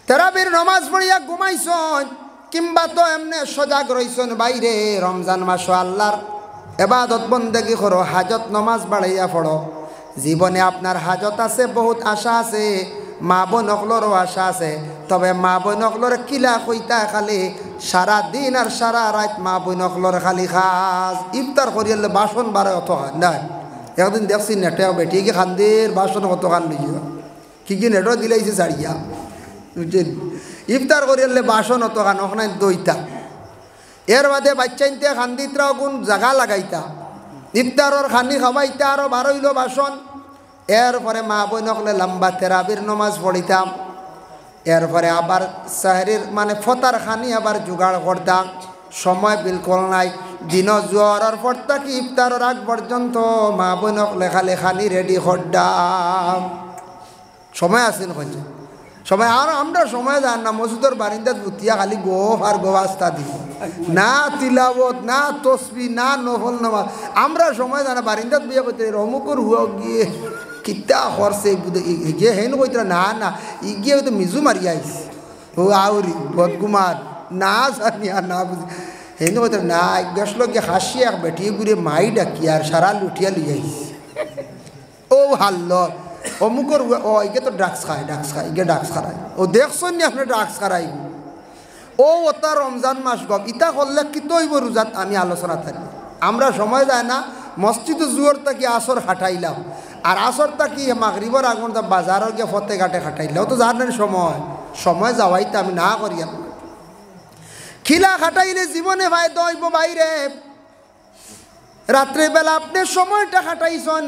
তারাবির নামাজ পড়িয়া ঘুমাইছন কিংবা তো এমনি সজাগ রইছন বাইরে রমজান মাস আল্লাহর ইবাদত বন্দেগি করো, হাজত নামাজ বাড়াইয়া পড়ো। জীবনে আপনার হাজত আছে, বহুত আশা আছে, মা বোনকলরও আশা আছে। তবে মা বোনকলর কিলা কইতা খালি সারা দিন আর সারা রাত মা বোনকলর খালি খাস ইফতার করিয়ালে বাসন বারে অত নাই। একদিন দেখছি নেটে বেটি কি খান্দের বাসন কত খান লিজিও কি নেটও দিলাইছে ছাড়িয়া, বুঝছেন? ইফতার করিয়ালে বাসন অত খান ওখানে দইতা। এর বাদে বাচ্চাইতে খান্দিতরাও কোন জায়গা লাগাইতা, ইফতারর খানি খাওয়াইতা আরও বারইল বাসন। এরপরে মা বোনকলে লম্বা তেরাবির নমাজ পড়িতাম। এরপরে আবার সাহরির মানে ফতার খানি আবার জোগাড় করতাম। সময় বিলকুল নাই। দিন জোয়ারের পর থাকি ইফতারের আগ পর্যন্ত মা বোনক লেখালেখানি রেডি করতাম। সময় আসেন কইছে সময়। আর আমরা সময় যান না, মসজিদের বারিন্দাত বুতিয়া খালি গোফ আর গোবাস্তা দিব, না তিলাবত, না তসবি, না নফল নামাজ। আমরা সময় জানা বারিন্দাত বিয়ে করতে রমুকুর হুয়া গিয়ে কিতা করছে গিয়ে হেন কইতরা না না ই গিয়ে তো মিজু মারি আইস ও আউরি বদগুমার না জানি আর না বুঝি হেন কইতরা না গেছলো গিয়ে হাসি এক বেটিয়ে ঘুরে মাই ডাকি আর সারা লুটিয়া লিয়ে আইস ও হাল্ল অমুকর ও ইগে তো ড্রাগস খায় ইগে ড্রাগস খারায়। ও দেখছেন নি আপনি ড্রাগস খারাই ও ওটা রমজান মাস গপ ইটা করলে কি তৈব রোজাত আমি আলোচনা থাকি। আমরা সময় যায় না, মসজিদে জুয়োর তাকি আসর খাটাইলাম আর আসর তাকি মাগরিবর আগুন বাজারও গিয়ে ফতে ঘাটে খাটাইলাম। তো জানেন সময় যাওয়াইতে আমি না করি। খিলা খাটাইলে জীবনে ভাই দইব বাইরে। রাত্রেবেলা আপনি সময়টা খাটাইছন,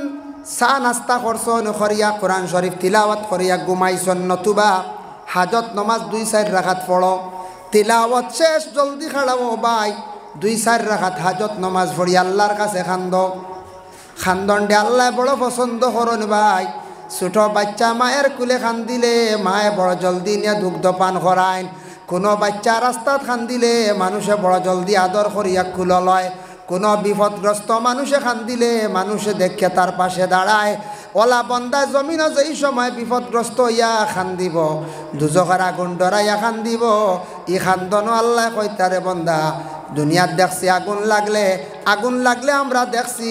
চা নাস্তা করছন, করিয়া কোরআন শরীফ তিলাওয়াত করিয়া ঘুমাইছন, নতুবা হাজত নমাজ 2-4 রাকাত পড়ো। তিলাওয়াত শেষ জলদি খাড়াবো ভাই, 2-4 রাকাত হাজত নমাজ পড়ি আল্লাহর কাছে খান্দনডে আল্লাহ বড় পছন্দ করন ভাই। ছোট বাচ্চা মায়ের কুলে খান্দিলে মায়ে বড় জলদি নিয়ে দুগ্ধ পান করায়। কোনো বাচ্চা রাস্তাত খান্দিলে মানুষে বড় জলদি আদর করিয়া কুল লয়। কোনো বিপদগ্রস্ত মানুষে খান্দিলে মানুষে দেখে তার পাশে দাঁড়ায়। ওলা বন্দা জমিনও যেই সময় বিপদগ্রস্ত হইয়া খান্দিব, দুজকের আগুন ডরাইয়া খান্দিব। ই খান্দনও আল্লাহ কইতারে বন্দা দুনিয়াত দেখছি আগুন লাগলে আমরা দেখছি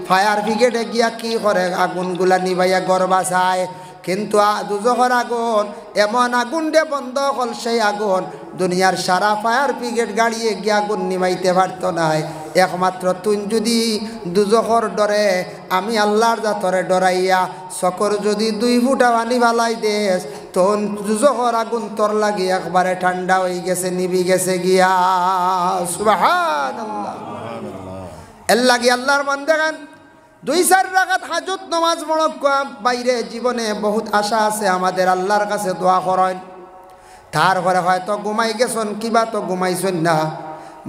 ফায়ার ব্রিগেডে গিয়া কি করে আগুনগুলা নিবাইয়া ঘর বাঁচায়। কিন্তু দুজকের আগুন এমন আগুন দে বন্ধ হল, সেই আগুন দুনিয়ার সারা ফায়ার ব্রিগেড গাড়িয়ে গিয়ে আগুন নিমাইতে পারত নাই। একমাত্র তুই যদি দুজখর ডরে আমি আল্লাহর জাতরে ডরাইয়া সকর যদি 2 ফুটা পানি ভালাই দেস তখন দুজখর আগুন তোর লাগি একবারে ঠান্ডা হয়ে গেছে, নিবি গেছে গিয়া। সুবহানাল্লাহ। এর লাগি আল্লাহর বান্দাগান 2-4 রাকাত হাজত নামাজ পড়ো বাইরে। জীবনে বহুত আশা আছে আমাদের, আল্লাহর কাছে দোয়া করেন। তারপরে হয়তো ঘুমাই গেছেন কিবা তো ঘুমাইছেন না,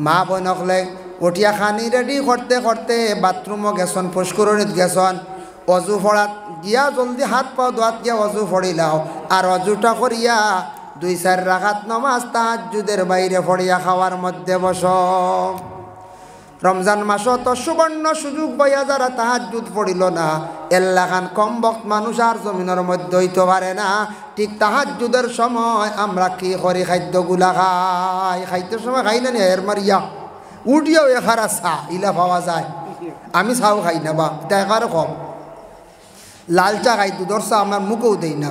মা বোনকলে উঠিয়া খানি রেডি করতে করতে বাথরুমও গেছেন, পুষ্করণীত গেছেন, অজু ফড়াত গিয়া জলদি হাত পাও দোয়াত গিয়া অজু ফড়িলাও আর অজুটা করিয়া 2-4 রাকাত নামাজ তাহাজ্জুদের বাইরে ফড়িয়া খাওয়ার মধ্যে বস। রমজান মাস তো সুবর্ণ সুযোগ বইয়া যারা তাহাজ্জুদ পড়িল না, এল্লাখান কম বক্ত মানুষ আর জমিনের মধ্যে হইতে পারে না। ঠিক তাহাজ্জুদের সময় আমরা কি করি, খাদ্যগুলা খাইতে সময় খাই না নি এর মারিয়া উঠিয়াও এখারা চা ইলা পাওয়া যায়। আমি চাও খাই না বা দেখারও কম, লাল চা খাই, দুধর চা আমার মুখেও দেই না।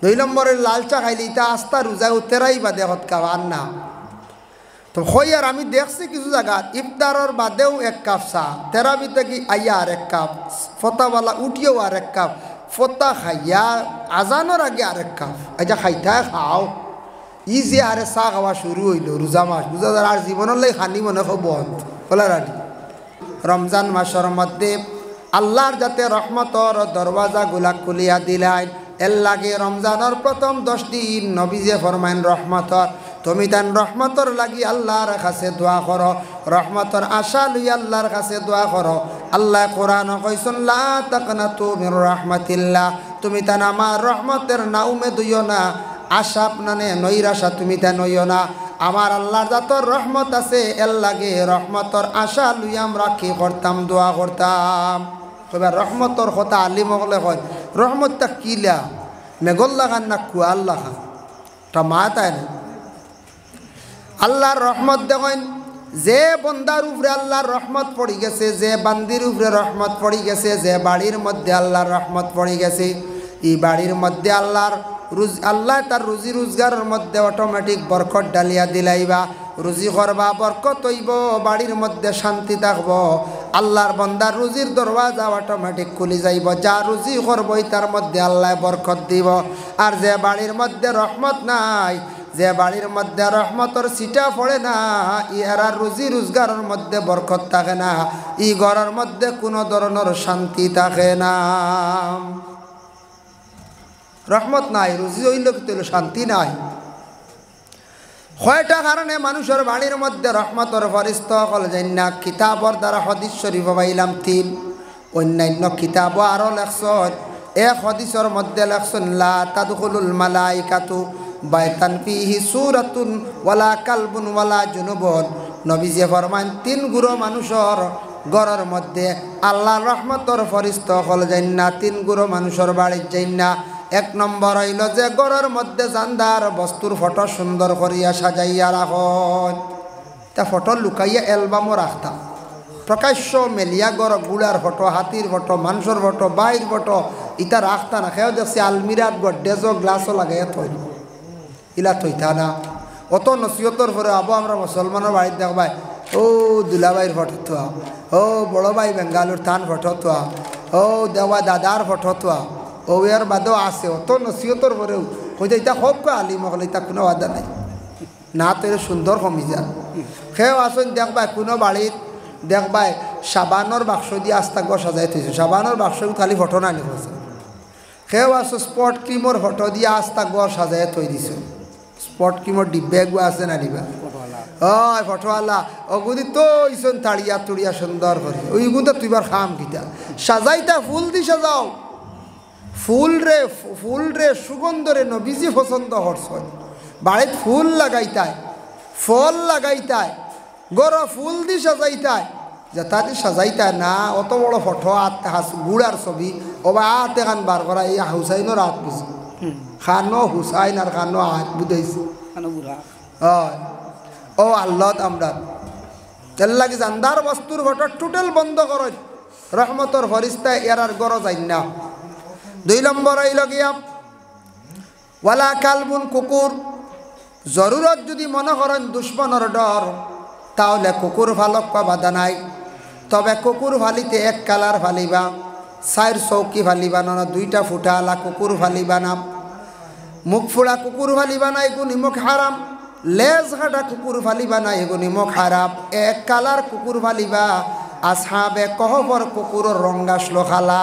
2 নম্বরের লাল চা খাইলে ইটা আস্তা রোজায় উত্তেরাই বা দেহত খাওয়ার না। তো হই আর আমি দেখছি কিছু জায়গা ইফতারের বাদেও 1 কাপ চা, তেরাবিতে কি আইয়া আর 1 কাপ, ফতাওয়ালা উঠিয়েও আর 1 কাপ, ফতা খাইয়া আজানোর আগে আর 1 কাপ। আচ্ছা খাইতে খাও, ই যে আরে চা খাওয়া শুরু হইল রোজা মাস, বুঝা যায় আর জীবনের লাই খানি মনে খুব বন্ধ বলে রানি। রমজান মাসের মধ্যে আল্লাহর যাতে রহমতর দরওয়াজাগুলা খুলিয়া দিলাই। এর লাগে রমজানের প্রথম 10 দিন নবীজে ফরমাইন রহমতর, তুমি তান রহমতর লাগি আল্লাহর কাছে দোয়া করো, রহমতর আশা লই আল্লাহর কাছে দোয়া করো। আল্লাহ কোরআন কইছেন লা তাকনাতু মির রাহমাতিল্লাহ, তুমি তান আমার রহমতের নাউমে দিও না, আশা আপনানে নৈরাশা তুমি তা নইও না। আমার আল্লাহর জাতর রহমত আছে, এর লাগে রহমতর আশা লই আমরা কি করতাম, দোয়া করতাম। এবার রহমতর কথা আলিম হলে হয় রহমতটা কিলা মেঘল্লা খান না কুয়াল্লা খান, একটা মা তাই না আল্লাহর রহমত দেখেন যে বন্দার উপরে আল্লাহর রহমত পড়ে গেছে যে বান্দির উপরে রহমত পড়ে গেছে যে বাড়ির মধ্যে আল্লাহর রহমত পড়ে গেছে এই বাড়ির মধ্যে আল্লাহ তার রুজি রোজগারের মধ্যে অটোমেটিক বরকত ডালিয়া দিলাইবা রুজি করবা বরকত হইব বাড়ির মধ্যে শান্তি থাকব আল্লাহর বন্দার রুজির দরওয়াজা অটোমেটিক খুলে যাইব যা রুজি করবই তার মধ্যে আল্লাহ বরকত দিব আর যে বাড়ির মধ্যে রহমত নাই যে বাড়ির মধ্যে রহমতর সিটা পড়ে না ইহারা রুজি রোজগারের মধ্যে বরকত থাকে না ই ঘরের মধ্যে কোনো ধরনের শান্তি থাকে না রহমত নাই রুজি হইল কিন্তু শান্তি নাই কয়টা কারণে মানুষের বাড়ির মধ্যে রহমতর ফরিস্তা হল জান্না কিতাবর দ্বারা হাদিস শরীফ পাইলাম 3 অন্যান্য কিতাবও আরও লেখছেন এক হাদিসের মধ্যে লেখছেন লা তাদখুলুল মালাইকাতু বাইতান ফিহি সূরাতুন ওয়ালা কালবুন ওয়ালা জুনুবুন নবীজি ফরমান 3 গুরু মানুষের ঘরের মধ্যে আল্লাহর রহমতর ফরিস্তা হল জান্না 3 গুরু মানুষের বাড়ির জান্না এক নম্বর হইল যে ঘরের মধ্যে জানদার বস্তুর ফটো সুন্দর করিয়া সাজাইয়া রাখন তা ফটো লুকাইয়া অ্যালবামও রাখতাম প্রকাশ্য মেলিয়া গড় গুড়ার ফটো হাতির ফটো মানুষের ফটো বাইর ফটো ইটা রাখতা না খেয়েও দেখছি আলমিরাত গড্ডেজও গ্লাসও লাগাইয়া থই ইলা থইতা না অত নসিহতর পরে আবো আমরা মুসলমানের বাড়িতে দেখবাই ও দুলাবাইর ফটো থোয়া ও বড় ভাই বেঙ্গালুর থান ফটো থোয়া ও দেওয়া দাদার ফটো থোয়া ও এর বাদেও আছে অত নসিহতর পরেও হইতে ইটা হোক আলিম হলে ইটা কোনো বাধা নাই না তো এর সুন্দর কমি যান সেও আসুন দেখবাই কোনো বাড়িত দেখবাই সাবানোর বাক্স দিয়ে আস্তা গো সাজাই থৈছে সাবানোর বাক্স খালি ফটো না লিখছে সেও আসো স্পট ক্রিমর ফটো দিয়ে আস্তা গো সাজাই থৈ দিছে স্পট ক্রিমর ডিব্বে গো আছে না দিবা হয় ফটোওয়ালা ওগুদি তো ইসন তাড়িয়া তুড়িয়া সুন্দর করে ওইগুলো তুইবার খাম কিতা সাজাইতা ফুল দি সাজাও ফুল রে সুগন্ধ রে নবীজি পছন্দ হরছয় বাড়িত ফুল লাগাইতায় ফল লাগাইতায় গড় ফুল দি সাজাইতায় যেটা দি সাজাইতায় না অত বড় ফটো গুড়ার ছবি ওবা আতে খান বার করা এই হুসাইনের হাত বুঝি খানো হুসাইন আর খানো হাত বুঝাইছে হয় ও আল্লাহ আমরা এর লাগে জানদার বস্তুর ফটো টোটাল বন্ধ করো রহমতর ফরিস্তায় এরার গড় যাই না 2 নম্বর হইল গিয়া ওয়ালা কালবুন কুকুর জরুরত যদি মনে করেন দুশ্মনের ডর তাহলে কুকুর ফালক বাধা নাই তবে কুকুর ফালিতে 1 কালার ফালিবা 4 চৌকি ফালিবা না 2টা ফুটালা কুকুর ফালিবা না মুখ ফোড়া কুকুর ফালিবা না এগুনি মুখ হারাম লেজ কাটা কুকুর ফালিবা না এগুনি মুখ হারাম 1 কালার কুকুর ফালিবা আসহাবে কহবর কুকুরের রঙ আসলো খালা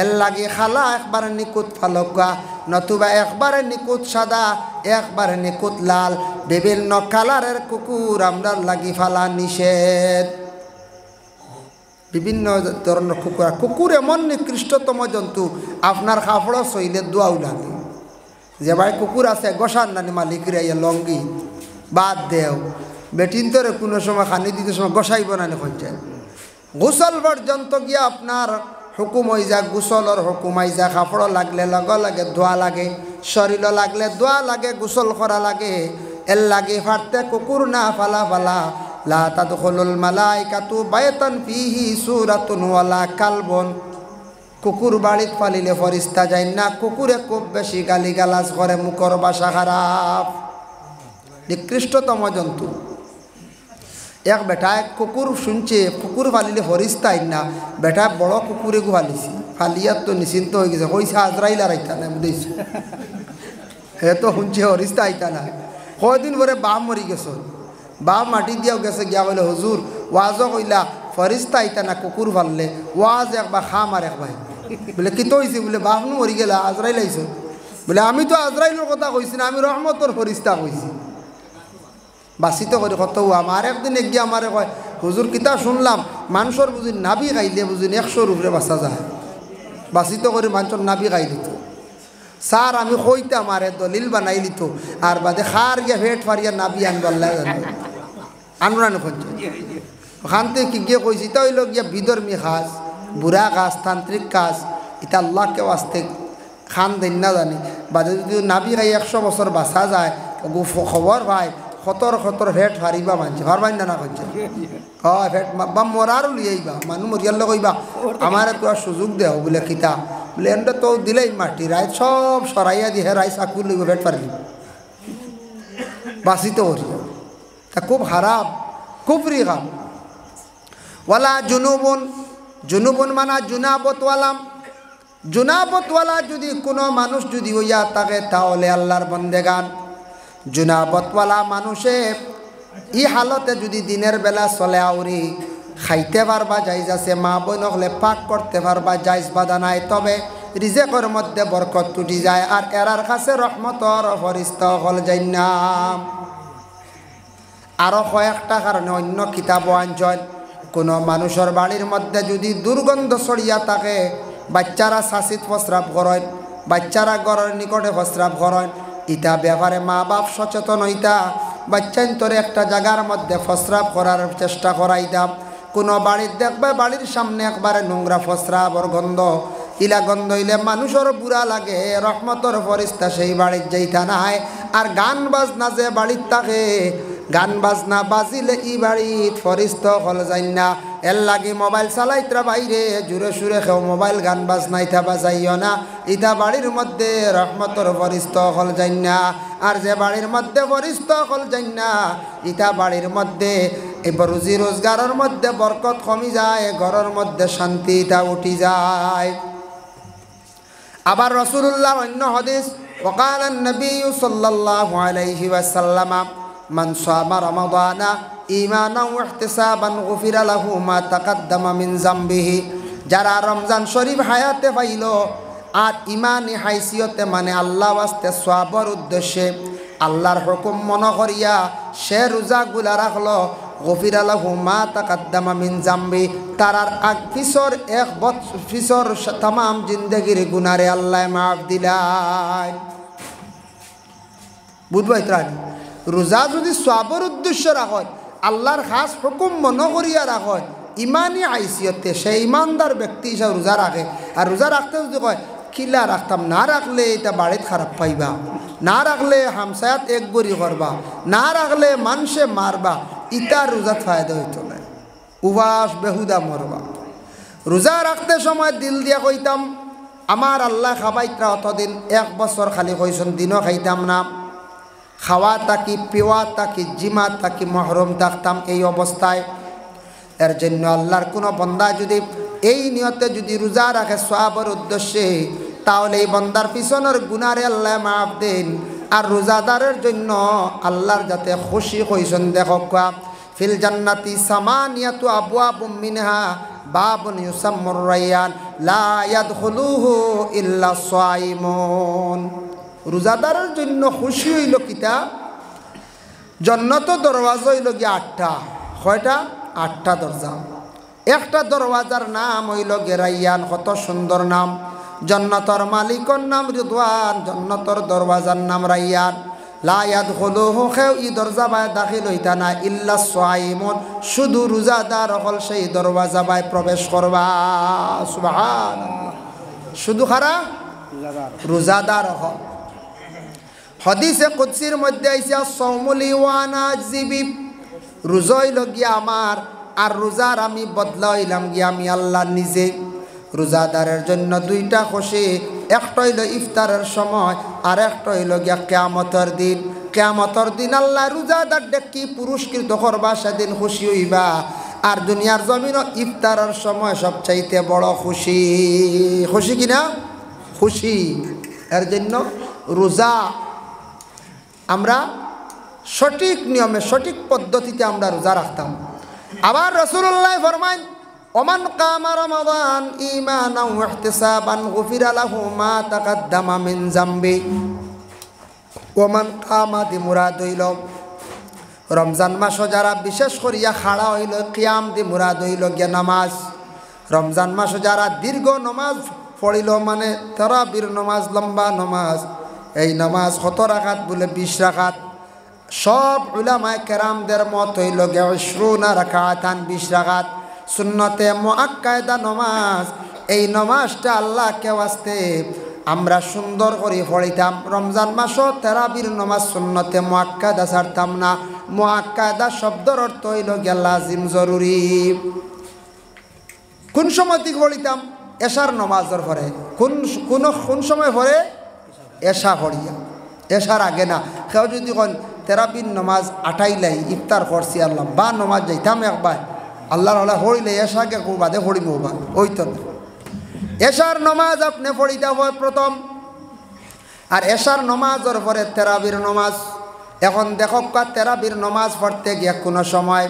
এর লাগে খালা একবারে নিকুত ফালকা নতুবা একবারে নিকুত সাদা একবারে নিকুত লাল বিভিন্ন কালারের কুকুর আমরা লাগি ফালা নিষেধ বিভিন্ন ধরনের কুকুর এমন নিকৃষ্টতম জন্তু আপনার কাপড় শৈলে দোয়াও লাগে যে ভাই কুকুর আছে গোসার নানি মালিক রে লঙ্গি বাদ দেও বেটিন তোরে কোনো সময় খানি দিতে সময় গোসাইব নানি খঞ্চায় গোসল পর্যন্ত গিয়ে আপনার হুকুম হয়ে যা গোসলর হুকুম হয়ে যা কাপড় লাগলে লাগে ধোয়া লাগে শরীর লাগলে ধোয়া লাগে গোসল করা লাগে এর লাগে ফাটতে কুকুর না ফালা ফালা লা তাদখুলুল মালাইকাতু বাইতান ফিহি সূরাতুন ওয়ালা কালবুন কুকুর বাড়িত ফালিলে ফরিস্তা যায় না কুকুরে খুব বেশি গালিগালাজ করে মুখর ভাষা খারাপ নিকৃষ্টতম জন্তু এক বেটায় কুকুর শুনছে কুকুর ফালিলে ফরিস্তা আইন না বেটা বড় কুকুরে গু ফালিছি ফালিয়ার তো নিশ্চিন্ত হয়ে গেছে কইসা আজরাইল আর আইতা না বুঝেছি হে তো শুনছে ফরিস্তা আইতা না কয়দিন পরে বাপ মরি গেছ বাপ মাটি দিয়াও গেছে গিয়া বলে হুজুর ওয়াজও কইলা ফরিস্তা আইতা না কুকুর ফাললে ওয়াজ একবার খাম আর একবার বলে কি তো হয়েছে বলে বাপ নু মরি গেলা আজরাইল আইস বলে আমি তো আজরাইলের কথা কইছি না আমি রহমতর ফরিস্তা কইছি বাসিত করে কত আমার একদিন গিয়ে আমারে কয় হুজুর কিতা শুনলাম মানুষের বুঝি নাবি খাইলে বুঝি 100 উপরে বাঁচা যায় বাসিত করে মানুষের নাবি খাই দিত স্যার আমি কইতে আমারে দলিল বানাই দিত আর বাদে খার গিয়া ফেট ফারিয়া নাবি আনবাল্লা আনরান খুঁজছে ওখান থেকে কি গিয়ে কইছি তা হইল গিয়া বিধর্মী কাজ বুড়া কাজ তান্ত্রিক কাজ এটা আল্লাহকে আসতে খান দেন না জানি বাদে যদি নাবি খাই 100 বছর বাঁচা যায় খবর ভাই খতর খতর ফেট হারিবা মানছে হারবাই না করছে হয় ফেট বা মরারও লিয়েইবা মানুষ মরিয়ালে কইবা আমার তো আর সুযোগ দেও বলে খিতা বলে এনটা তো দিলেই মাটি রায় সব সরাইয়া দিয়ে রায় চাকু লইব ফেট পারি বাঁচিতে করি তা খুব খারাপ খুব রিগাম ওয়ালা জুনুবুন জুনুবুন মানা জুনাবতওয়ালাম জুনাবতওয়ালা যদি কোনো মানুষ যদি হইয়া থাকে তাহলে আল্লাহর বন্দেগান জুনাবতওয়ালা মানুষে ই হালতে যদি দিনের বেলা চলে আউরি খাইতে পারবা যাইজ আছে মা বোন হলে পাক করতে পারবা যাইজ বাধা নাই তবে রিজেকের মধ্যে বরকত টুটি যায় আর এরার কাছে রহমতর ফরিস্তা হল জান্নাম আরও কয়েকটা কারণে অন্য কিতাব আঞ্চল কোনো মানুষের বাড়ির মধ্যে যদি দুর্গন্ধ ছড়িয়া থাকে বাচ্চারা শাসিত প্রস্রাব করেন বাচ্চারা ঘরের নিকটে প্রস্রাব করেন ইটা ব্যাপারে মা বাপ সচেতন হইতা বাচ্চান্তরে একটা জায়গার মধ্যে প্রস্রাব করার চেষ্টা করাইতাম কোনো বাড়ির দেখবে বাড়ির সামনে একবারে নোংরা প্রস্রাবর গন্ধ ইলা গন্ধ হইলে মানুষের বুড়া লাগে রহমতর ফরিস্তা সেই বাড়ির যাইতা নাই আর গান বাজনা যে বাড়ির থাকে গান বাজনা বাজিলে ই বাড়িত ফরিস্ত হল যাই না এর লাগে মোবাইল চালাইতরা বাইরে জুড়ে সুরে খেও মোবাইল গান বাজনা ইটা বাজাইও না ইটা বাড়ির মধ্যে রহমতর ফরিস্ত হল যাই না আর যে বাড়ির মধ্যে ফরিস্ত হল যাই না ইটা বাড়ির মধ্যে এবার রুজি রোজগারের মধ্যে বরকত কমি যায় ঘরের মধ্যে শান্তি ইটা উঠি যায় আবার রাসূলুল্লাহ অন্য হাদিস وقال النبي صلى الله عليه وسلم من صام رمضان إيمانا واحتسابا غفر له ما تقدم من ذنبه যারা রমজান শরীফ হায়াতে পাইল আর ইমানি হাইসিয়তে মানে আল্লাহ ওয়াস্তে সওয়াবের উদ্দেশ্যে আল্লাহর হুকুম মনে করিয়া সে রোজাগুলা রাখলো গফির লাহু মা তাকাদ্দামা মিন জামবি তারার আগ পিছর এক পিছর तमाम জিন্দেগির গুনারে আল্লাহ মাফ দিলাই বুঝবাই ত্রাণ রোজা যদি সওয়াবের উদ্দেশ্য রাখত আল্লাহর খাস হুকুম মনে করিয়া রাখত ইমানি হাইসিয়তে সে ইমানদার ব্যক্তি হিসাবে রোজা রাখে আর রোজা রাখতে যদি কয় কিলা রাখতাম না রাখলে এটা বাড়িতে খারাপ পাইবা না রাখলে হামসায়াত এক গরি করবা না রাখলে মানুষে মারবা ইটার রোজাত ফায়দা হইতো না উবাস বেহুদা মরবা রোজা রাখতে সময় দিল দিয়া কইতাম আমার আল্লাহ খাবাইতরা অতদিন 1 বছর খালি কইছেন দিনও খাইতাম না খাওয়া তাকি পিওয়া তাকি জিমা তাকি মহরম থাকতাম এই অবস্থায় এর জন্য আল্লাহর কোনো বান্দা যদি এই নিয়তে যদি রোজা রাখে সওয়াবের উদ্দেশ্যে তাহলে এই বান্দার পিছনের গুনারে আল্লাহ মাফ দেন আর রোজাদারের জন্য আল্লাহর যাতে খুশি হইছেন দেখো ফিল জান্নাতি সামানিয়াতু আবওয়াবুম মিনহা বাবুন ইউসাম্মুর রায়্যান লা ইয়াদখুলুহু ইল্লা সাইমুন রোজাদারের জন্য খুশি হইল কিতা জান্নাত দরওয়াজা হইল গিয়া 8টা কয়টা 8টা দরজা একটা দরওয়াজার নাম হইল রায়্যান কত সুন্দর নাম জান্নাতের মালিকের নাম রিদওয়ান জান্নাতের দরওয়াজার নাম রায়্যান লা ইয়াদখুলুহু কেউ ই দরজা বাই দাখিল হইতা না ইল্লা সাইমুন শুধু রোজাদার হল সেই দরওয়াজা বাই প্রবেশ করবা সুবহানাল্লাহ শুধু খারা রোজাদার হল হাদিসে কুদসির মধ্যে আইছে সাওমুলি ওয়া নাজিবি রোজা হইল গিয়া আমার আর রোজার আমি বদলা হইলাম গিয়া আমি আল্লাহ নিজে রোজাদারের জন্য 2টা খুশি একটা হইল ইফতারের সময় আর একটা হইল গিয়া কিয়ামতের দিন কিয়ামতের দিন আল্লাহ রোজাদার ডেকি পুরস্কৃত করবা সেদিন খুশি হইবা আর দুনিয়ার জমিন ইফতারের সময় সবচাইতে বড় খুশি খুশি কিনা খুশি এর জন্য রোজা আমরা সঠিক নিয়মে সঠিক পদ্ধতিতে আমরা রোজা রাখতাম আবার রাসূলুল্লাহ ফরমান ওমান কামা রমাদান ঈমানান ওয়া ইহতিসাবান গুফিরা লাহু মা তাকাদ্দামা মিন জামবি ওমান কামা দি মুরাদ হইল রমজান মাস যারা বিশেষ করিয়া খাড়া হইল কিয়াম দি মুরাদ হইল গিয়া নামাজ রমজান মাস যারা দীর্ঘ নামাজ পড়িল মানে তারাবির নামাজ লম্বা নামাজ এই নামাজ কত রাকাত বলে 20 রাকাত সব উলামায়ে কেরামদের মত হইল গিয়া 20 রাকাতান 20 রাকাত সুন্নতে মুআক্কাদা নামাজ এই নামাজটা আল্লাহকে ওয়াস্তে আমরা সুন্দর করে পড়িতাম। রমজান মাসও তেরাবির নমাজ সুন্নতে মুআক্কাদা ছাড়তাম না। মুআক্কাদা শব্দের অর্থ হইল গিয়া লাজিম, জরুরি। কোন সময় থেকে পড়িতাম? এশার নমাজের পরে। কোন সময় পরে? এশা পড়িয়া, এশার আগে না। কেউ যদি কোন তেরাবির নমাজ আটাইলাই ইফতার করছি আল্লাহ বা নমাজ যাইতাম একবার আল্লাহর আল্লাহ পড়িলে এশাকে বাদে পড়িব বা ওই তো না। এশার নমাজ আপনি পড়িতে হয় প্রথম, আর এশার নমাজের পরে তেরাবির নমাজ। এখন দেখো তেরাবির নমাজ পড়তে গিয়ে কোনো সময়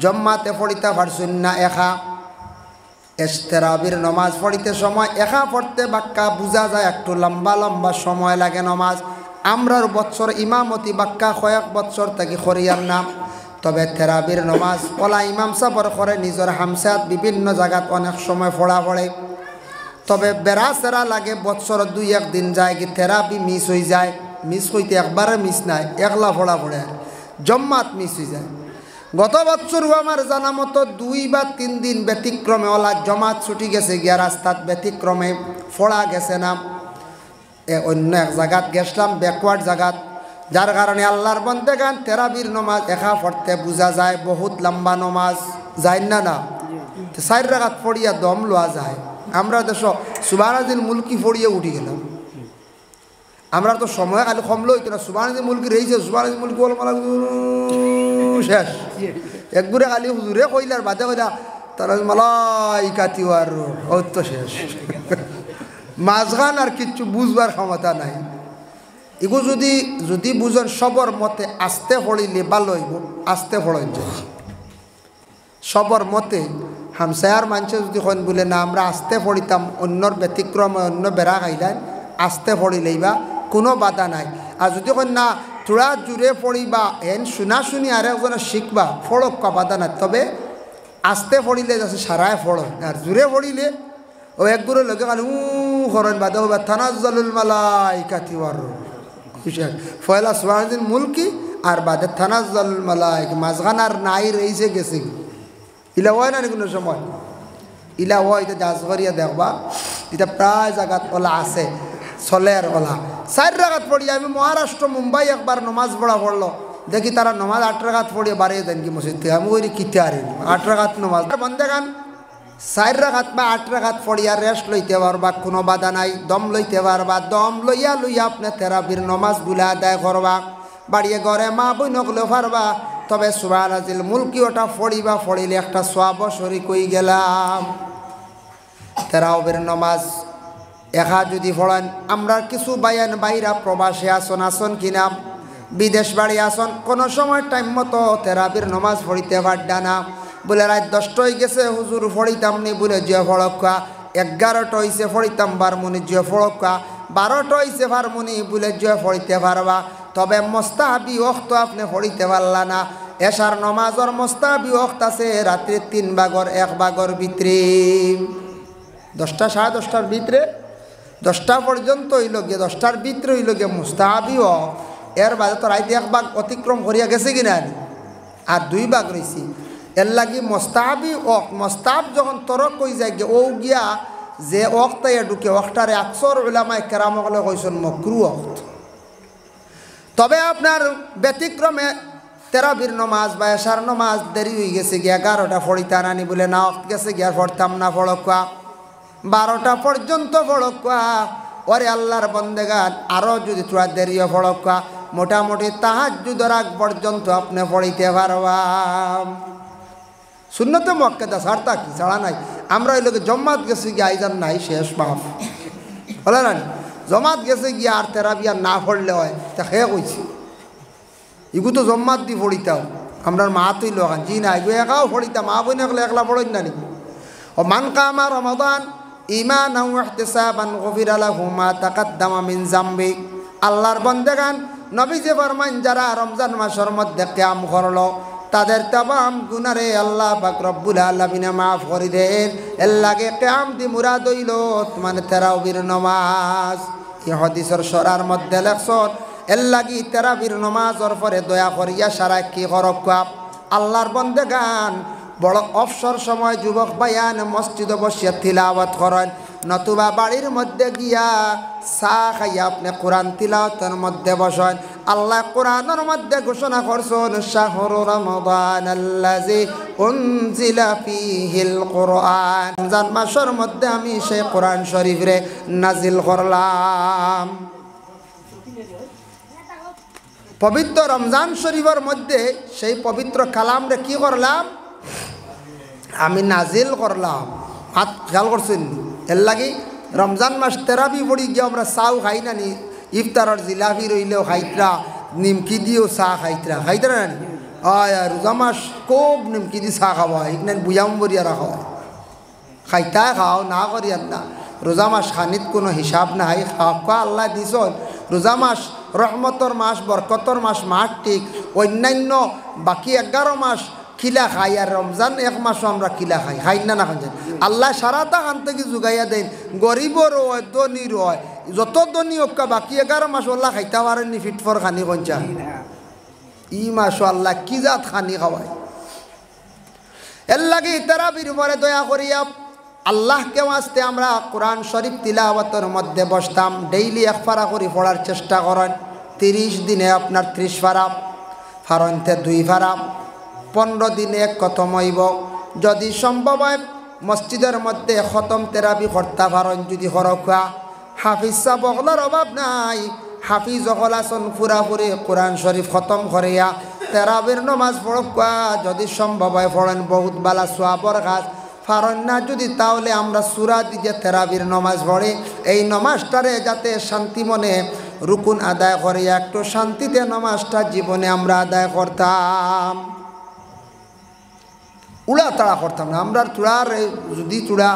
জম্মাতে পড়িতে পারছুন না একা। তেরাবির নমাজ পড়িতে সময় একা পড়তে বাক্কা বোঝা যায় একটু লম্বা লম্বা সময় লাগে নমাজ। আমরার বৎসর ইমামতি বাক্কা কয়েক বৎসর থেকে করিয়ার নাম। তবে তেরাবির নমাজ ওলা ইমাম সাবর করে নিজের হামসাত বিভিন্ন জায়গাত অনেক সময় পড়া পড়ে। তবে বেড়া সেরা লাগে বৎসর 2-1 দিন যায় কি তেরাবি মিস হয়ে যায়। মিস হইতে একবারে মিস নাই, একলা পড়া পড়ে জম্মাত মিস হয়ে যায়। গত বৎসরও আমার জানা মতো 2 বা 3 দিন ব্যতিক্রমে ওলা জমাত ছুটি গেছে গিয়া রাস্তাত ব্যতিক্রমে পড়া গেছে না। অন্য এক জায়গাত গেছিলাম, ব্যাকওয়ার্ড জায়গাত, যার কারণে আল্লাহর বন্দেগান তেরাবির নমাজ একা পড়তে বোঝা যায় বহুত লম্বা নমাজ যায় না। 4 রাকাত পড়িয়া দম লওয়া যায়। আমরা দেশ সুবহানাল্লাহিল মুলকি পড়িয়ে উঠি গেলাম। আমরা তো সময় খালি কমলো হইতো না। সুবহানাল্লাহিল মুলকি রয়েছে, সুবহানাল্লাহিল মুলকি বল মালা শেষ। একগুড়ে খালি হুজুরে কইলার বাদে কইলা তারা মালাইকাতি আর ওই তো শেষ। মাঝখান আর কিচ্ছু বুঝবার ক্ষমতা নাই। এগু যদি বুঝেন সবর মতে আস্তে পড়িলে ভালো হইব, আস্তে পড়েন যায় সবর মতে। হামসায়ার মানুষ যদি কন বলে না আমরা আস্তে পড়িতাম, অন্যর ব্যতিক্রমে অন্য বেড়া খাইলেন আস্তে পড়িলেই বা কোনো বাধা নাই। আর যদি কন না থোড়া জুড়ে পড়িবা এন শুনা শুনি আর একজনে শিখবা ফড়ক বাধা নাই। তবে আস্তে পড়িলে যাচ্ছে সারায় ফড়, আর জুড়ে পড়িলে ও একগুলো লোকে খালি করেন বাদে হবা তানাজ্জালুল মালাইকাতি ওয়ার রূহ। পয়লা সুবহানাল্লাহিল মুলকি আর বাদে তানাজ্জালুল মালাইকা মাঝখান আর নাই রইছে গেছে। ইলা হয় না কোনো সময়? ইলা হয় এটা জাজ করিয়া দেখবা, এটা প্রায় জায়গাত ওলা আছে চলে। আর ওলা 4 রাকাত পড়িয়া আমি মহারাষ্ট্র মুম্বাই একবার নমাজ পড়া পড়লো, দেখি তারা নমাজ 8 রাকাত পড়িয়ে বাড়িয়ে দেন কি মসজিদ থেকে। আমি ওই কিতে আর 8 রাকাত নমাজ বন্ধে গান 4 রাকাত বা 8 রাকাত পড়িয়া রেস্ট লইতে পারবা, কোনো বাধা নাই। দম লইতে পারবা, দম লইয়া আপনি তেরাবির নমাজ গুলা আদায় করবা। বাড়িয়ে ঘরে মা বই নকলেও পারবা। তবে সুবহানাল্লাহিল মুলকি ওটা পড়িবা, পড়িলে একটা সওয়াব শরীক হই গেলাম। তেরাবির নমাজ একা যদি পড়েন, আমরা কিছু বায়ান বাইরা প্রবাসে আসন কিনা বিদেশ বাড়ি আসন, কোনো সময় টাইম মতো তেরাবির নমাজ পড়িতে পারডা না। বলে রাত 10টা হয়ে গেছে হুজুর পড়িতাম নি, বলে জিয়া ফড়কা 11টা হয়েছে পড়িতাম বারমুনি জিয়া ফড়কা 12টা হয়েছে বারমুনি বলে জিয়া পড়িতে পারবা। তবে মোস্তাহাবি ওয়াক্ত আপনি পড়িতে পারলা না। এশার নমাজর মোস্তাহাবি ওয়াক্ত আছে রাত্রি 3 ভাগর 1 ভাগর ভিতরে, 10টা 10:30টার ভিতরে, 10টা পর্যন্ত হইল গিয়ে 10টার ভিতরে হইল গিয়ে মোস্তাহাবি ওয়াক্ত। এর বাদে তো রাইতে 1 ভাগ অতিক্রম করিয়া গেছে কিনা আর 2 ভাগ রয়েছি। এর লাগি মোস্তাহাবি ওয়াক্ত, মোস্তাহাব যখন তরক হয়ে যায় গিয়ে ও গিয়া যে ওয়াক্তে ঢুকে ওয়াক্তটারে আকসর উলামায়ে কেরাম হলে কইছেন মাকরুহ ওয়াক্ত। তবে আপনার ব্যতিক্রমে তেরাবির নমাজ বা এশার নমাজ দেরি হয়ে গেছে গিয়ে 11টা পড়িতে আনানি বলে না ওয়াক্ত গেছে গিয়া পড়তাম না পড়কা 12টা পর্যন্ত পড়কা। ওরে আল্লাহর বন্দেগান আরও যদি তোরা দেরিও পড়কা, মোটামুটি তাহাজ্জুদের আগ পর্যন্ত আপনি পড়িতে পারবা। সুন্নতে মুআক্কাদা ছাড়তা কি ছাড়া নাই। আমরা ওই লোকে জম্মাত গেছে গিয়ে আইজান নাই শেষ মাফ বলে না। জমাত গেছে গিয়ে আর তেরাবি আর না পড়লে হয় তা খেয়ে কইছি ইগু তো জম্মাত দি পড়িতাম। আমরা মা তুই লোকান জি না এগু একাও পড়িতাম, মা বই নাকলে একলা পড়েন না নাকি। ও মান কামা রমাদান ঈমানান ওয়া ইহতিসাবান গুফিরা লাহু মা তাকাদ্দামা মিন যামবি। আল্লাহর বান্দাগান নবী যে ফরমান যারা রমজান মাসের মধ্যে কিয়াম করলো তাদের तमाम গুনারে আল্লাহ পাক রব্বুল আলামিন মাফ করে দেন। এর লাগে কিয়াম দি মুরাদ হইল মানে তারাবির নামাজ। এই হাদিসের সরার মধ্যে লেখছেন এর লাগি তারাবির নামাজের পরে দয়া করিয়া সারা কি করক আল্লাহর বান্দাগান বড় অবসর সময় যুবক বায়ান মসজিদে বসিয়া তিলাওয়াত করেন। নতুবা বাড়ির মধ্যে গিয়া চা খাইয়া আপনি কোরআন তিলাওয়াতের মধ্যে বসেন। আল্লাহ কোরআনের মধ্যে ঘোষণা করছেন শাহরু রমাদানাল্লাযী উনজিলা ফীহিল কোরআন, রমজান মাসের মধ্যে আমি সেই কোরআন শরীফ রে নাজিল করলাম। পবিত্র রমজান শরীফের মধ্যে সেই পবিত্র কালাম রে কি করলাম? আমি নাজিল করলাম। হাত খেয়াল করছেন? এর লাগি রমজান মাস তেরাবি পড়ি গিয়ে আমরা চাও খাই না নি, ইফতারের জিলাপি রইলেও খাইতরা, নিমকি দিয়েও চা খাইতরা না নি? রোজা মাস খুব নিমকি দিয়ে চা খাওয়া, এখানে বুঝাম বরিয়া রাখা হয়, খাইতায় খাও না করিয়ার না। রোজা মাস খানিত কোনো হিসাব নাই, খাওয়া আল্লাহ দিছ। রোজা মাস রহমতর মাস, বরকতর মাস, মাস ঠিক। অন্যান্য বাকি 11 মাস খিলা খাই, আর রমজান 1 মাসও আমরা খিলা খাই না খান। আল্লাহ সারাটা খান থেকে যোগাইয়া দেন, গরিবর হয় ধনীর হয়, যত ধনী হোক বাকি 11 মাস আল্লাহ খাইতে পারেননি ফিটফর খানি কঞ্চা। ই মাসও আল্লাহ কি জাত খানি খাওয়ায়। এর লাগে তারাবির পরে দয়া করিয়া আল্লাহকে আসতে আমরা কোরআন শরীফ তিলাওয়াতের মধ্যে বসতাম। ডেইলি 1 পারা করে পড়ার চেষ্টা করেন। 30 দিনে আপনার 30 পারা, ফারন্তে 2 পারা, 15 দিনে খতম হইব। যদি সম্ভব হয় মসজিদের মধ্যে খতম তেরাবি করতে পারেন। যদি হরকা হাফিজ সাহেব হলার অভাব নাই, হাফিজ হল আসন পুরাপুরি কোরআন শরীফ খতম করিয়া তেরাবির নমাজ পড়কা যদি সম্ভব হয় পড়েন, বহুত বালা সোয়াবর কাজ। পারেন না যদি তাহলে আমরা সূরা দিয়ে তেরাবির নমাজ পড়ি। এই নমাজটারে যাতে শান্তি মনে রুকুন আদায় করিয়া একটু শান্তিতে নমাজটা জীবনে আমরা আদায় করতাম, উড়া তাড়া করতাম না আমরা। চূড়ার যদি চূড়া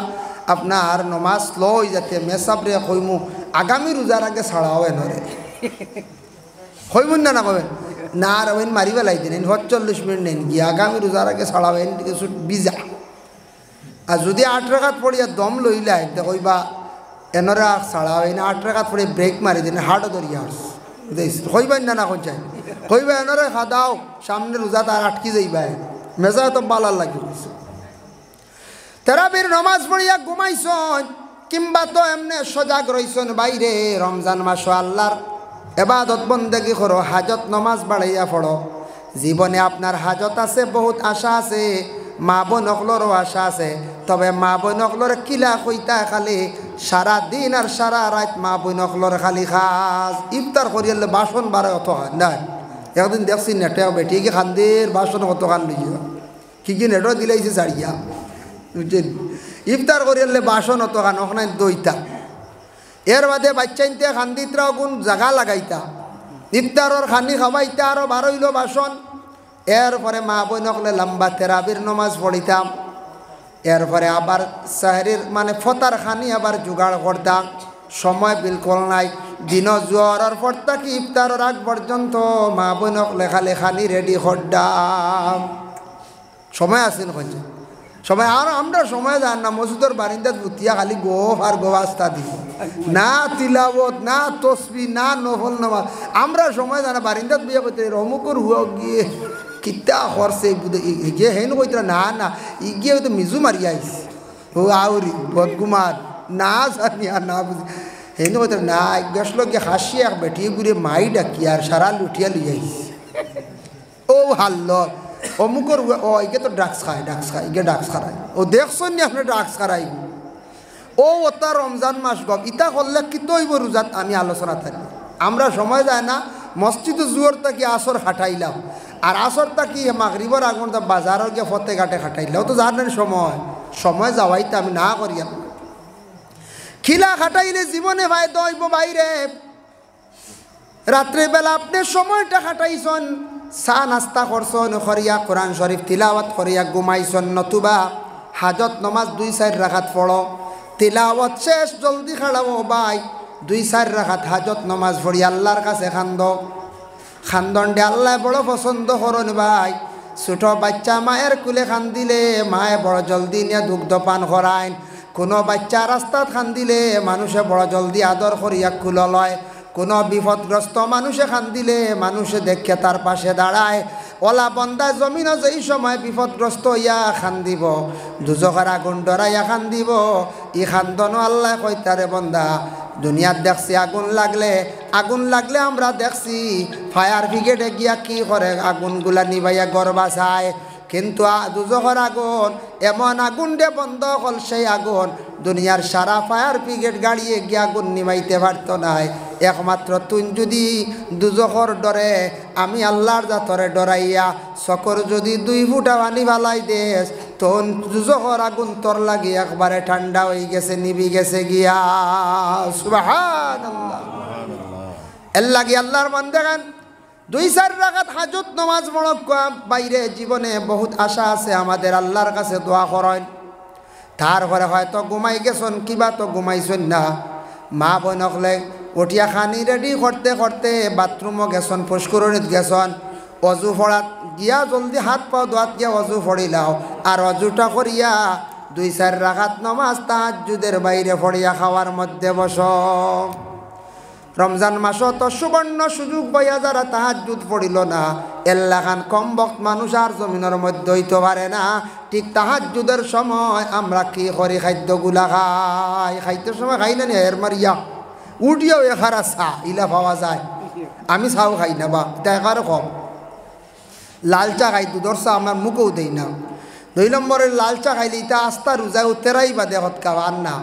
আপনার নমাজ লই যাতে মেসাবরে কইমু আগামী রোজার আগে ছাড়াও এনরে কইমুন না কবেন না, আর ওইন মারি বেলাই দিন 40 মিনিট নেন গিয়ে আগামী রোজার আগে ছাড়াবেন কিছু বিজা। আর যদি 8 রাকাত পড়িয়া দম লইলাই কইবা এনরা ছাড়াবেন, 8 রাকাত পড়ে ব্রেক মারি দিন হার্টও ধরিয়া কইবেন না কোন চাই, কইবা এনরে খাদাও সামনে রোজা তার আটকি যাইবা, মেজা তো বালার লাগি। তেরাবির নমাজ পড়িয়া ঘুমাইছন কিংবা তো এমনি সজাগ রইছন বাইরে, রমজান মাস আল্লাহর এবাদত বন্দেগি করো, হাজত নমাজ বাড়াইয়া পড়ো। জীবনে আপনার হাজত আছে, বহুত আশা আছে, মা বোন অকলরও আশা আছে। তবে মা বোন অকলর কিলা কইতা খালি সারা দিন আর সারা রাত মা বোন অকলর খালি খাস ইফতার করিয়ালে বাসন বারে অত খান না। একদিন দেখছি নেটে বেটি কি খান্দির বাসন কত খান লইয়া কি নেটও দিলাইছে ছাড়িয়া, বুঝছেন? ইফতার করিয়ালে বাসন অত খান ওখানে দইতা। এর বাদে বাচ্চাইতে খান্দিতরাও কোন জায়গা লাগাইতা, ইফতারর খানি খাওয়াইতা আরও বারইল বাসন। এরপরে মা বোনকলে লম্বা তেরাবির নমাজ পড়িতাম। এরপরে আবার সাহরির মানে ফতার খানি আবার জোগাড় করতাম। সময় বিলকুল নাই, দিন জোয়ারের পর থাকি ইফতারের আগ পর্যন্ত মা বোনকলে খালি খানি রেডি করতাম। সময় আসেন হচ্ছে সময়, আর আমরা সময় যান না মসজিদের বারিন্দাত বুতিয়া খালি গোফ আর গোবাস্তা দিব, না তিলাবত না তসবি না নফল নামাজ। আমরা সময় জানা বারিন্দাত বিয়ে করতে অমুকর হুয়া গিয়ে কিতা করছে গিয়ে হেন কইতরা না না ই গিয়ে হয়তো মিজু মারিয়া আইস ও আউরি বদগুমার না জানি আর না বুঝি হেন কইতরা না গেছিল গিয়ে হাসি এক বেটিয়ে ঘুরে মাই ডাকি আর সারা লুটিয়া লুই আইস ও হাল্ল অমুকর ও এগে তো ড্রাগস খায় এগে ড্রাগস খারায় ও দেখছেন নি আপনি ড্রাগস খারাই ও ওটা রমজান মাস গম ইটা করলে কি তৈব রোজাত আমি আলোচনা থাকি। আমরা সময় যায় না মসজিদে জুয়ার থাকি আসর খাটাইলাম, আর আসর থাকি মাগরিবর আগুন বাজারের গিয়ে ফতে ঘাটে খাটাইলাম। তো জানেন সময় যাওয়াইতে আমি না করি খিলা খাটাইলে জীবনে ভাই দইব বাইরে। রাত্রেবেলা আপনি সময়টা খাটাইছেন, চা নাস্তা করছেন, করিয়া কোরআন শরীফ তিলাওয়াত করিয়া ঘুমাইছেন, নতুবা হাজত নমাজ 2-4 রাকাত পড়ো। তিলাওয়াত শেষ জলদি খাড়াবো ভাই, 2-4 রাকাত হাজত নমাজ পড়ি আল্লাহর কাছে খান্দন দে আল্লাহ বড় পছন্দ করেন ভাই। ছোট বাচ্চা মায়ের কুলে খান্দিলে মায়ে বড় জলদি নিয়ে দুগ্ধ পান করায়। কোনো বাচ্চা রাস্তাত খান্দিলে মানুষে বড় জলদি আদর করিয়া কুল লয়। কোনো বিপদগ্রস্ত মানুষে খান্দিলে মানুষে দেখে তার পাশে দাঁড়ায়। ওলা বন্দা জমিনও যেই সময় বিপদগ্রস্ত হইয়া খান্দিব দুজখের আগুন ডরাইয়া খান্দিব ই খান্দনও আল্লাহ কইতারে বন্দা দুনিয়াত দেখছি আগুন লাগলে আমরা দেখছি ফায়ার ব্রিগেডে গিয়া কি করে আগুনগুলা নিবাইয়া গড়বা চায় কিন্তু দুজখের আগুন এমন আগুন দে বন্ধ হল সেই আগুন দুনিয়ার সারা ফায়ার ব্রিগেড গাড়িয়ে গিয়ে আগুন নিমাইতে পারত নাই একমাত্র তুই যদি দুজখর ডরে আমি আল্লাহর জাতরে ডরাইয়া চকর যদি 2 ফুটা পানি ফালাই দেস তখন দুজখর আগুন তোর লাগি একবারে ঠান্ডা হয়ে গেছে নিবি গেছে গিয়া সুবহানাল্লাহ এর লাগি আল্লাহর বান্দা গান 2-4 রাকাত হাজত নামাজ পড়া বাইরে জীবনে বহুত আশা আছে আমাদের আল্লাহর কাছে দোয়া করেন তারপরে হয়তো ঘুমাই গেছেন কিবা তো ঘুমাইছেন না মা বোন হলে উঠিয়া খানি রেডি করতে করতে বাথরুমও গেছেন পুষ্করণীত গেছেন অজু ফড়াত গিয়া জলদি হাত পাও দোয়াত গিয়া অজু ফড়িলাও আর অজুটা করিয়া 2-4 রাকাত নামাজ তাহাজ্জুদের বাইরে ফড়িয়া খাওয়ার মধ্যে বস রমজান মাসও তো সুবর্ণ সুযোগ বইয়া যারা তাহাজ্জুদ পড়িল না এল্লাখান কম বক্ত মানুষ আর জমিনের মধ্যে হইতে পারে না ঠিক তাহাজ্জুদের সময় আমরা কি করি খাদ্যগুলা খাইতে সময় খাই না এর মারিয়া উঠিয়াও এখারা চা ইলা পাওয়া যায় আমি চাও খাই না বা দেখারও কম লাল চা খাই দুধর চা আমার মুখেও দেই না 2 নম্বরের লাল চা খাইলে ইটা আস্তা রোজা উত্তেরাই বা দেহত খাবার না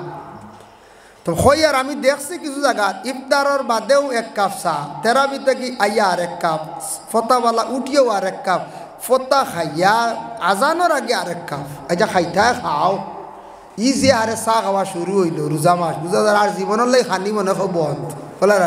তো হই আর আমি দেখছি কিছু জায়গা ইফতারের বাদেও 1 কাপ চা তেরাবিতে কি আইয়া আর 1 কাপ ফতাওয়ালা উঠিয়েও আর 1 কাপ ফতা খাইয়া আজানোর আগে আর 1 কাপ আচ্ছা খাইতা খাও ই যে আরে চা খাওয়া শুরু হইল রোজা মাস বুঝা আর জীবনের লাই খানি মনে খুব বন্ধ বলার